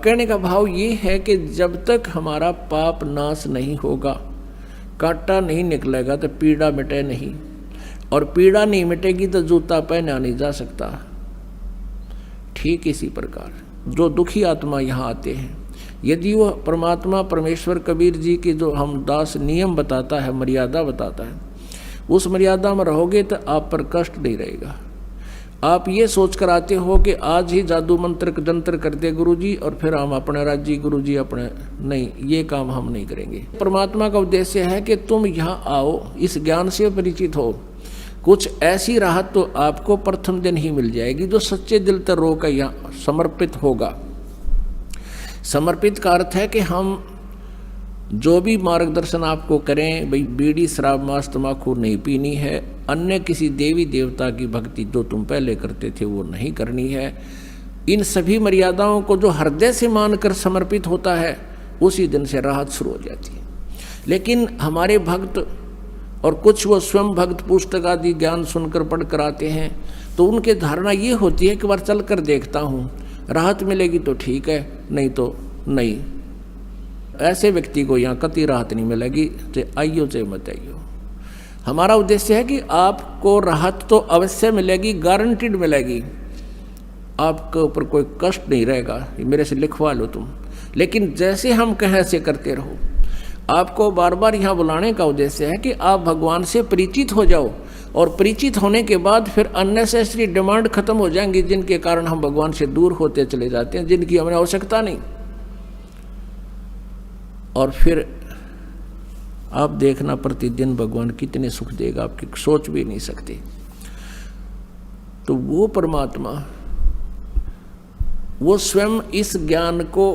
कहने का भाव ये है कि जब तक हमारा पाप नाश नहीं होगा, कांटा नहीं निकलेगा, तो पीड़ा मिटे नहीं, और पीड़ा नहीं मिटेगी तो जूता पहना नहीं जा सकता। ठीक इसी प्रकार जो दुखी आत्मा यहाँ आते हैं, यदि वह परमात्मा परमेश्वर कबीर जी की जो हम दास नियम बताता है, मर्यादा बताता है, उस मर्यादा में रहोगे तो आप पर कष्ट नहीं रहेगा। आप ये सोच कर आते हो कि आज ही जादू मंत्र जंत्र कर दे गुरुजी और फिर हम अपने राज्य गुरुजी अपने, नहीं, ये काम हम नहीं करेंगे। परमात्मा का उद्देश्य है कि तुम यहाँ आओ, इस ज्ञान से परिचित हो। कुछ ऐसी राहत तो आपको प्रथम दिन ही मिल जाएगी जो सच्चे दिल तर रो का यहाँ समर्पित होगा। समर्पित का अर्थ है कि हम जो भी मार्गदर्शन आपको करें, भाई बीड़ी शराब मांस तम्बाकू नहीं पीनी है, अन्य किसी देवी देवता की भक्ति जो तुम पहले करते थे वो नहीं करनी है, इन सभी मर्यादाओं को जो हृदय से मानकर समर्पित होता है, उसी दिन से राहत शुरू हो जाती है। लेकिन हमारे भक्त और कुछ वो स्वयं भक्त पुस्तक आदि ज्ञान सुनकर पढ़ कर आते हैं, तो उनकी धारणा ये होती है कि बार चल कर देखता हूँ, राहत मिलेगी तो ठीक है, नहीं तो नहीं। ऐसे व्यक्ति को यहाँ कतई राहत नहीं मिलेगी, चाहे आइयो चाहे मत आइयो। हमारा उद्देश्य है कि आपको राहत तो अवश्य मिलेगी, गारंटीड मिलेगी, आपके ऊपर कोई कष्ट नहीं रहेगा, मेरे से लिखवा लो तुम। लेकिन जैसे हम कहें ऐसे करते रहो। आपको बार बार यहाँ बुलाने का उद्देश्य है कि आप भगवान से परिचित हो जाओ, और परिचित होने के बाद फिर अननेसेसरी डिमांड खत्म हो जाएंगी, जिनके कारण हम भगवान से दूर होते चले जाते हैं, जिनकी हमें आवश्यकता नहीं। और फिर आप देखना प्रतिदिन भगवान कितने सुख देगा, आपकी सोच भी नहीं सकते। तो वो परमात्मा, वो स्वयं इस ज्ञान को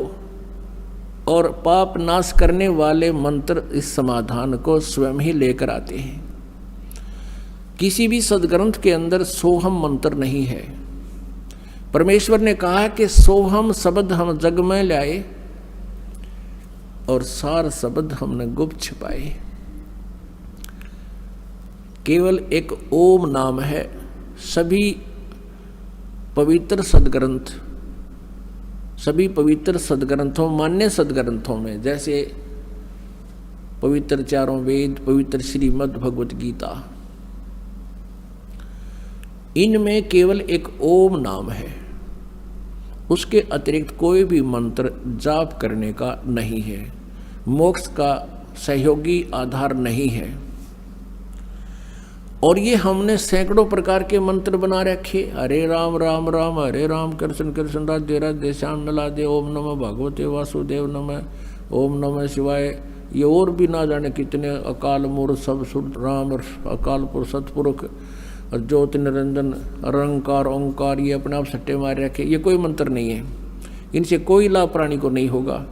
और पाप नाश करने वाले मंत्र, इस समाधान को स्वयं ही लेकर आते हैं। किसी भी सदग्रंथ के अंदर सोहम मंत्र नहीं है। परमेश्वर ने कहा कि सोहम शब्द हम जग में लाए और सार शब्द हमने गुप्त छिपाए। केवल एक ओम नाम है। सभी पवित्र सदग्रंथ, सभी पवित्र सदग्रंथों, मान्य सदग्रंथों में, जैसे पवित्र चारों वेद, पवित्र श्रीमद् भगवत गीता, इनमें केवल एक ओम नाम है। उसके अतिरिक्त कोई भी मंत्र जाप करने का नहीं है, मोक्ष का सहयोगी आधार नहीं है। और ये हमने सैकड़ों प्रकार के मंत्र बना रखे, हरे राम राम राम हरे राम, कृष्ण कृष्ण राधे राधे, श्याम राधे, ओम नमः भगवते वासुदेव नमः, ओम नमः शिवाय। ये और भी ना जाने कितने, अकाल मूर्त सब सुर राम, अकाल पुरुष सतपुरुष, ज्योति निरंजन, अरंकार ओंकार, ये अपने आप सट्टे मार रखे। ये कोई मंत्र नहीं है, इनसे कोई लाभ प्राणी को नहीं होगा।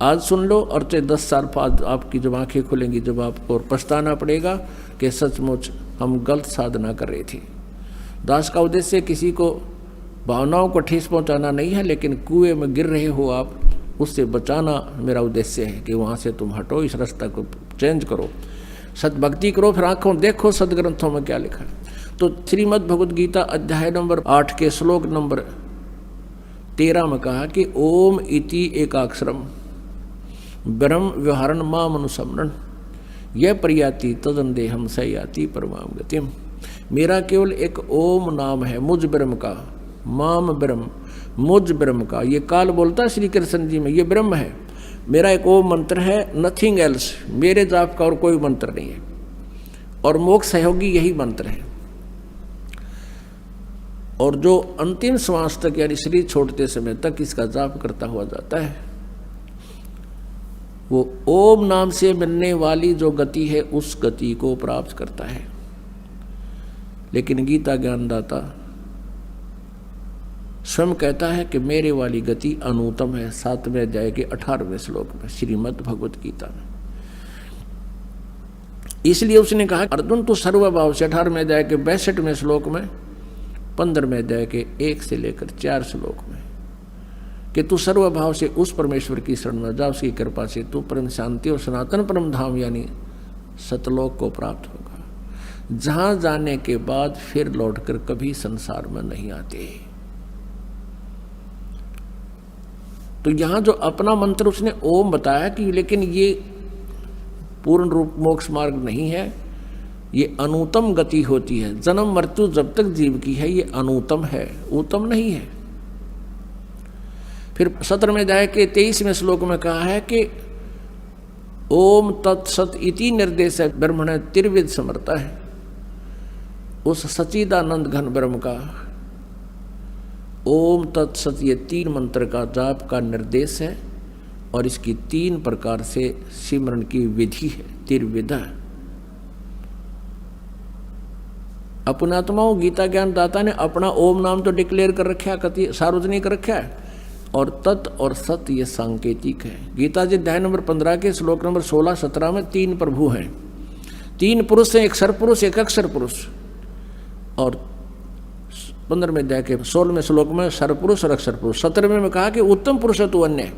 आज सुन लो और चाहे 10 साल बाद आपकी जब आंखें खुलेंगी, जब आपको पछताना पड़ेगा कि सचमुच हम गलत साधना कर रहे थे। दास का उद्देश्य किसी को भावनाओं को ठेस पहुंचाना नहीं है, लेकिन कुएं में गिर रहे हो आप, उससे बचाना मेरा उद्देश्य है कि वहाँ से तुम हटो, इस रास्ता को चेंज करो, सतभक्ति करो, फिर आंखों देखो सदग्रंथों में क्या लिखा है। तो श्रीमद् भगवद गीता अध्याय नंबर 8 के श्लोक नंबर 13 में कहा कि ओम इति एकाक्षरम ब्रह्म व्यवहारण माम अनुसमरण यह प्रयाति तदन्देहम सयाति परमाम गतिम। मेरा केवल एक ओम नाम है, मुझ ब्रह्म का, माम ब्रह्म, मुझ ब्रह्म का। ये काल बोलता है श्री कृष्ण जी में, ये ब्रह्म है। मेरा एक ओम मंत्र है, नथिंग एल्स, मेरे जाप का और कोई मंत्र नहीं है। और मोक्ष सहयोगी यही मंत्र है। और जो अंतिम श्वास तक यानी शरीर छोड़ते समय तक इसका जाप करता हुआ जाता है, वो ओम नाम से मिलने वाली जो गति है उस गति को प्राप्त करता है। लेकिन गीता ज्ञानदाता स्वयं कहता है कि मेरे वाली गति अनुत्तम है। 7वें अध्याय के 18वें श्लोक में श्रीमद् भगवत गीता में। इसलिए उसने कहा अर्जुन तू सर्वभाव से 18वें अध्याय के 62वें श्लोक में, 15वें अध्याय के 1 से लेकर 4 श्लोक में, कि तू सर्वभाव से उस परमेश्वर की शरण में जा, उसकी कृपा से तू परम शांति और सनातन परम धाम यानी सतलोक को प्राप्त होगा। जहां जाने के बाद फिर लौटकर कभी संसार में नहीं आते। तो यहां जो अपना मंत्र उसने ओम बताया कि लेकिन ये पूर्ण रूप मोक्ष मार्ग नहीं है, ये अनुतम गति होती है। जन्म मृत्यु जब तक जीव की है ये अनुतम है, उत्तम नहीं है। फिर 17वें अध्याय के 23वें श्लोक में कहा है कि ओम तत्सत इति निर्देश है ब्रह्मण त्रिविध समर्था है। उस सच्चिदानंद घन ब्रह्म का ओम तत्सत ये 3 मंत्र का जाप का निर्देश है और इसकी 3 प्रकार से सिमरन की विधि है, त्रिविधा। अपनात्माओं गीता ज्ञान दाता ने अपना ओम नाम तो डिक्लेयर कर रखा है, कति सार्वजनिक रखा है, और तत् और सत ये सांकेतिक है। गीता जी अध्याय नंबर 15 के श्लोक नंबर 16-17 में 3 प्रभु हैं, 3 पुरुष हैं, एक सरपुरुष एक अक्षर पुरुष। और 15वें अध्याय के 16वें श्लोक में सरपुरुष और अक्षर पुरुष। 17वें में कहा कि उत्तम पुरुष है तू अन्य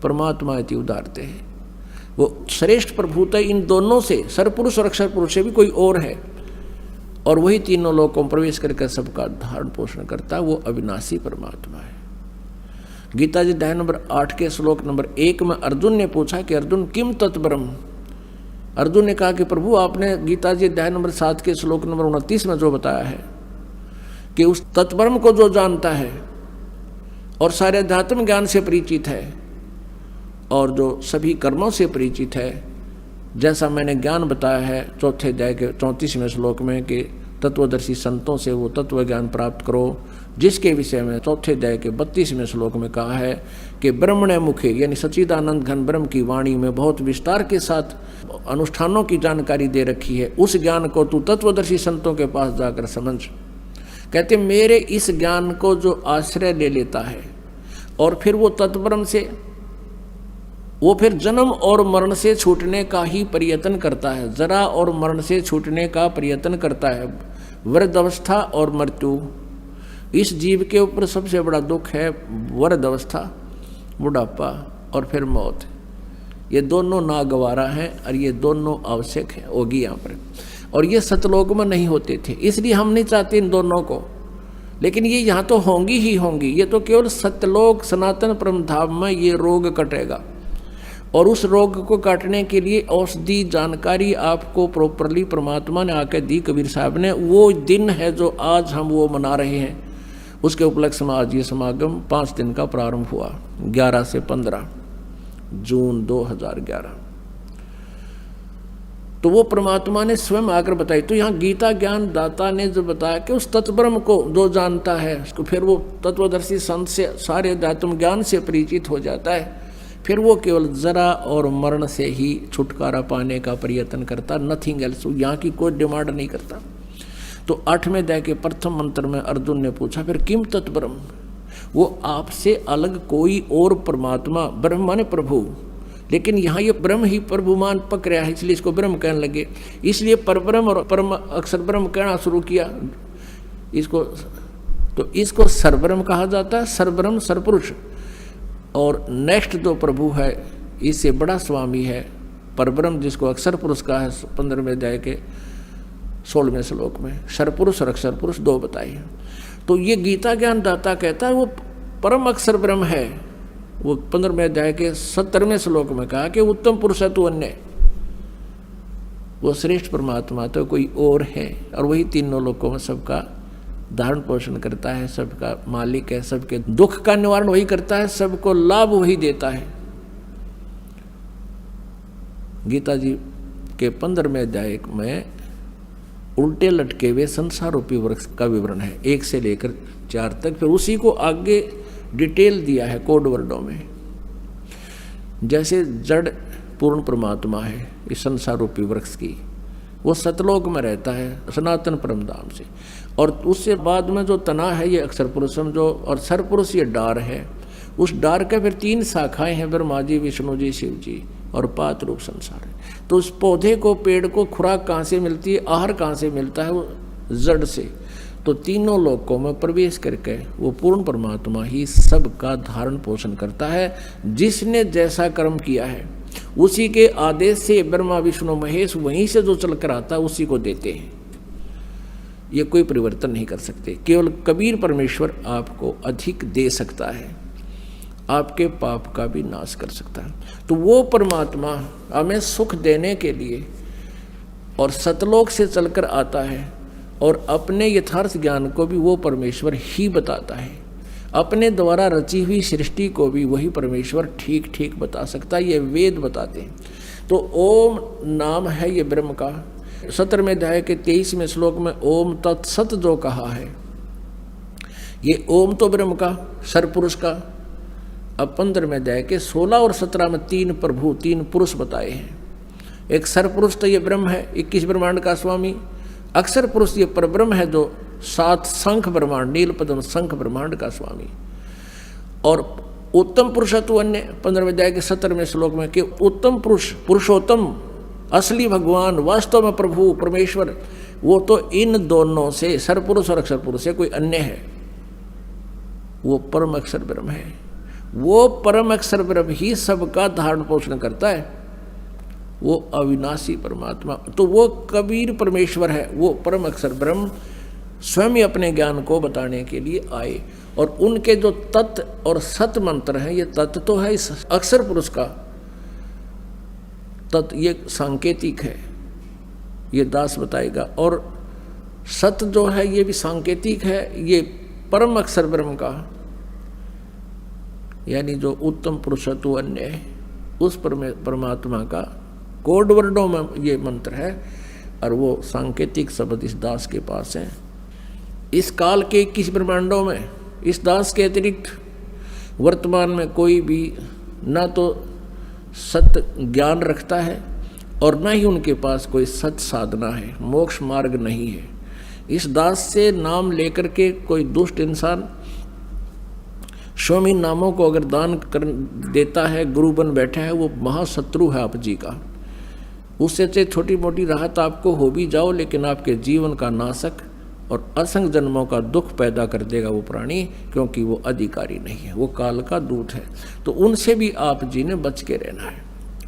परमात्मा इति उदारते है। वो श्रेष्ठ प्रभुता इन दोनों से, सरपुरुष और अक्षर पुरुष से भी कोई और है, और वही तीनों लोगों में प्रवेश करके सबका धारण पोषण करता है, वो अविनाशी परमात्मा है। गीता जी अध्याय नंबर 8 के श्लोक नंबर 1 में अर्जुन ने पूछा कि अर्जुन किम तत्ब्रह्म। अर्जुन ने कहा कि प्रभु आपने गीता जी अध्याय नंबर 7 के श्लोक नंबर 29 में जो बताया है कि उस तत्ब्रह्म को जो जानता है और सारे अध्यात्म ज्ञान से परिचित है और जो सभी कर्मों से परिचित है, जैसा मैंने ज्ञान बताया है 4 अध्याय के 34वें श्लोक में कि तत्वदर्शी संतों से वो तत्व ज्ञान प्राप्त करो, जिसके विषय में 4 अध्याय के 32वें श्लोक में कहा है कि ब्रह्मण्य मुखे यानी सच्चिदानंद घन ब्रह्म की वाणी में बहुत विस्तार के साथ अनुष्ठानों की जानकारी दे रखी है। उस ज्ञान को तू तत्वदर्शी संतों के पास जाकर समझ। कहते मेरे इस ज्ञान को जो आश्रय ले लेता है और फिर वो तत्ब्रह्म से वो फिर जन्म और मरण से छूटने का ही प्रयत्न करता है, जरा और मरण से छूटने का प्रयत्न करता है। वृद्ध अवस्था और मृत्यु, इस जीव के ऊपर सबसे बड़ा दुख है वृद्ध अवस्था, बुढ़ापा और फिर मौत। ये दोनों नागवारा हैं और ये दोनों आवश्यक है होगी यहाँ पर, और ये सतलोक में नहीं होते थे, इसलिए हम नहीं चाहते इन दोनों को, लेकिन ये यहाँ तो होंगी ही होंगी। ये तो केवल सत्यलोक सनातन परम धाम में ये रोग कटेगा, और उस रोग को काटने के लिए औषधि जानकारी आपको प्रॉपरली परमात्मा ने आकर दी, कबीर साहब ने। वो दिन है जो आज हम वो मना रहे हैं, उसके उपलक्ष्य में आज ये समागम 5 दिन का प्रारंभ हुआ, 11 से 15 जून 2011। तो वो परमात्मा ने स्वयं आकर बताई। तो यहाँ गीता ज्ञान दाता ने जो बताया कि उस तत्ब्रह्म को जो जानता है उसको फिर वो तत्वदर्शी संत से सारे अध्यात्म ज्ञान से परिचित हो जाता है, फिर वो केवल जरा और मरण से ही छुटकारा पाने का प्रयत्न करता, नथिंग एल्स। यहाँ की कोई डिमांड नहीं करता। तो 8वें अध्याय के प्रथम मंत्र में अर्जुन ने पूछा फिर किम तत्ब्रह्म, वो आपसे अलग कोई और परमात्मा, ब्रह्म माने प्रभु, लेकिन यहाँ ये ब्रह्म ही प्रभुमान पक रहा है, इसलिए इसको ब्रह्म कहने लगे, इसलिए परब्रह्म और परम अक्षर ब्रह्म कहना शुरू किया इसको। तो इसको सरब्रह्म कहा जाता है, सरब्रह्म सरपुरुष। और नेक्स्ट जो प्रभु है इससे बड़ा स्वामी है परब्रह्म, जिसको अक्षर पुरुष का है 15वें अध्याय के 16वें श्लोक में सरपुरुष और अक्षर पुरुष 2 बताए हैं। तो ये गीता ज्ञान दाता कहता है वो परम अक्षर ब्रह्म है। वो 15वें अध्याय के 17वें श्लोक में कहा कि उत्तम पुरुष है तू अन्य, वो श्रेष्ठ परमात्मा तो कोई और है, और वही तीनों लोकों में सबका धारण पोषण करता है, सबका मालिक है, सबके दुख का निवारण वही करता है, सबको लाभ वही देता है। गीता जी के 15वें अध्याय में उल्टे लटके हुए संसार रूपी वृक्ष का विवरण है 1 से लेकर 4 तक। फिर उसी को आगे डिटेल दिया है कोड वर्डों में। जैसे जड़ पूर्ण परमात्मा है इस संसार रूपी वृक्ष की, वो सतलोक में रहता है सनातन परम धाम से, और उससे बाद में जो तना है ये अक्षर पुरुष समझो, और सरपुरुष ये डार है। उस डार के फिर 3 शाखाएं हैं, ब्रह्मा जी, विष्णु जी, शिव जी, और पात रूप संसार है। तो उस पौधे को, पेड़ को खुराक कहाँ से मिलती है, आहार कहाँ से मिलता है, वो जड़ से। तो तीनों लोकों में प्रवेश करके वो पूर्ण परमात्मा ही सबका धारण पोषण करता है। जिसने जैसा कर्म किया है उसी के आदेश से ब्रह्मा विष्णु महेश वहीं से जो चल कर आता है उसी को देते हैं। ये कोई परिवर्तन नहीं कर सकते। केवल कबीर परमेश्वर आपको अधिक दे सकता है, आपके पाप का भी नाश कर सकता है। तो वो परमात्मा हमें सुख देने के लिए और सतलोक से चलकर आता है और अपने यथार्थ ज्ञान को भी वो परमेश्वर ही बताता है। अपने द्वारा रची हुई सृष्टि को भी वही परमेश्वर ठीक ठीक बता सकता है, ये वेद बताते हैं। तो ओम नाम है ये ब्रह्म का। 17वें अध्याय के 23वें श्लोक में ओम तत्सत जो कहा है, ये ओम तो ब्रह्म का, सरपुरुष का। अब 15वें अध्याय के 16 और 17 में 3 प्रभु 3 पुरुष बताए हैं। एक सरपुरुष तो ये ब्रह्म है, 21 ब्रह्मांड का स्वामी। अक्षर पुरुष ये परब्रह्म है जो 7 शंख ब्रह्मांड, नील पद्म शंख ब्रह्मांड का स्वामी। और उत्तम पुरुषत्व अन्य 15वें अध्याय के 17वें श्लोक में कि उत्तम पुरुष, पुरुषोत्तम, असली भगवान, वास्तव में प्रभु परमेश्वर, वो तो इन दोनों से, सरपुरुष और अक्षर पुरुष से कोई अन्य है। वो परम अक्षर ब्रह्म है। वो परम अक्षर ब्रह्म ही सबका धारण पोषण करता है। वो अविनाशी परमात्मा, तो वो कबीर परमेश्वर है। वो परम अक्षर ब्रह्म स्वयं अपने ज्ञान को बताने के लिए आए। और उनके जो तत्व और सत मंत्र हैं, ये तत्व तो है इस अक्षर पुरुष का, तत्व ये सांकेतिक है, ये दास बताएगा। और सत जो है ये भी सांकेतिक है, ये परम अक्षर ब्रह्म का, यानी जो उत्तम पुरुषत्व अन्य है उस परमात्मा का कोड वर्डों में ये मंत्र है। और वो सांकेतिक शब्द इस दास के पास है। इस काल के 21 ब्रह्मांडों में इस दास के अतिरिक्त वर्तमान में कोई भी ना तो सत्य ज्ञान रखता है और न ही उनके पास कोई सत्य साधना है, मोक्ष मार्ग नहीं है। इस दास से नाम लेकर के कोई दुष्ट इंसान स्वयं नामों को अगर दान कर देता है, गुरु बन बैठा है, वो महाशत्रु है आप जी का। उससे चाहे छोटी मोटी राहत आपको हो भी जाओ, लेकिन आपके जीवन का नाशक और असंख्य जन्मों का दुख पैदा कर देगा वो प्राणी, क्योंकि वो अधिकारी नहीं है, वो काल का दूत है। तो उनसे भी आप जी ने बच के रहना है।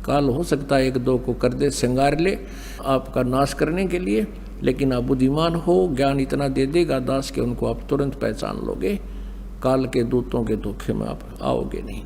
काल हो सकता है 1-2 को कर दे, श्रृंगार ले आपका नाश करने के लिए, लेकिन आप बुद्धिमान हो, ज्ञान इतना दे देगा दास के उनको आप तुरंत पहचान लोगे। काल के दूतों के धोखे में आप आओगे नहीं।